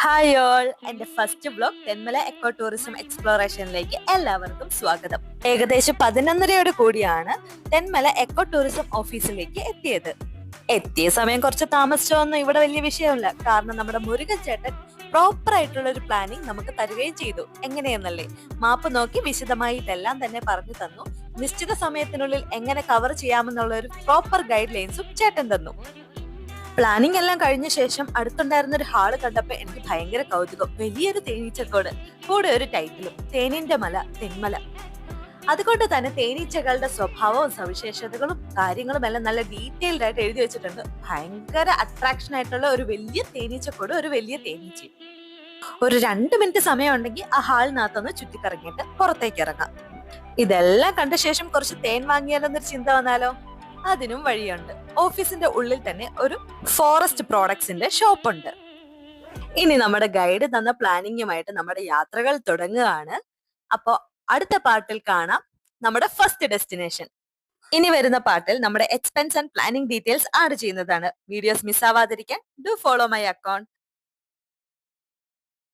Hi all, എന്റെ first blog Thenmala eco tourism എക്സ്പ്ലോറേഷനിലേക്ക് എല്ലാവർക്കും സ്വാഗതം. ഏകദേശം 11:30 കൂടിയാണ് തെന്മല എക്കോ ടൂറിസം ഓഫീസിലേക്ക് എത്തിയ സമയം കുറച്ച് താമസിച്ചോന്നും ഇവിടെ വലിയ വിഷയമല്ല. കാരണം നമ്മുടെ മുരുകൻ ചേട്ടൻ പ്രോപ്പർ ആയിട്ടുള്ള ഒരു പ്ലാനിങ് നമുക്ക് തരുകയും ചെയ്തു. എങ്ങനെയെന്നല്ലേ, മാപ്പ് നോക്കി വിശദമായി ഇതെല്ലാം തന്നെ പറഞ്ഞു തന്നു. നിശ്ചിത സമയത്തിനുള്ളിൽ എങ്ങനെ കവർ ചെയ്യാമെന്നുള്ള ഒരു പ്രോപ്പർ ഗൈഡ് ലൈൻസും ചേട്ടൻ തന്നു. പ്ലാനിങ് എല്ലാം കഴിഞ്ഞ ശേഷം അടുത്തുണ്ടായിരുന്ന ഒരു ഹാള് കണ്ടപ്പോ എനിക്ക് ഭയങ്കര കൗതുകം. വലിയൊരു തേനീച്ചക്കോട്, കൂടെ ഒരു ടൈറ്റിലും തേനിന്റെ മല തെന്മല. അതുകൊണ്ട് തന്നെ തേനീച്ചകളുടെ സ്വഭാവവും സവിശേഷതകളും കാര്യങ്ങളും എല്ലാം നല്ല ഡീറ്റെയിൽഡ് ആയിട്ട് എഴുതി വെച്ചിട്ടുണ്ട്. ഭയങ്കര അട്രാക്ഷൻ ആയിട്ടുള്ള ഒരു വലിയ തേനീച്ചക്കോട്, ഒരു വലിയ തേനീച്ച. ഒരു 2 മിനിറ്റ് സമയം ഉണ്ടെങ്കിൽ ആ ഹാളിനകത്തൊന്ന് ചുറ്റിക്കറങ്ങിയിട്ട് പുറത്തേക്ക് ഇറങ്ങാം. ഇതെല്ലാം കണ്ട ശേഷം കുറച്ച് തേൻ വാങ്ങിയാലെന്നൊരു ചിന്ത വന്നാലോ? അതിനും വഴിയുണ്ട്. ഓഫീസിന്റെ ഉള്ളിൽ തന്നെ ഒരു ഫോറസ്റ്റ് പ്രോഡക്ട്സിന്റെ ഷോപ്പ് ഉണ്ട്. ഇനി നമ്മുടെ ഗൈഡ് തന്ന പ്ലാനിങ്ങുമായിട്ട് നമ്മുടെ യാത്രകൾ തുടങ്ങുകയാണ്. അപ്പോ അടുത്ത പാർട്ടിൽ കാണാം നമ്മുടെ ഫസ്റ്റ് ഡെസ്റ്റിനേഷൻ. ഇനി വരുന്ന പാർട്ടിൽ നമ്മുടെ expense and planning details add ചെയ്യുന്നതാണ്. വീഡിയോസ് മിസ് ആവാതിരിക്കാൻ ഡു ഫോളോ മൈ അക്കൗണ്ട്.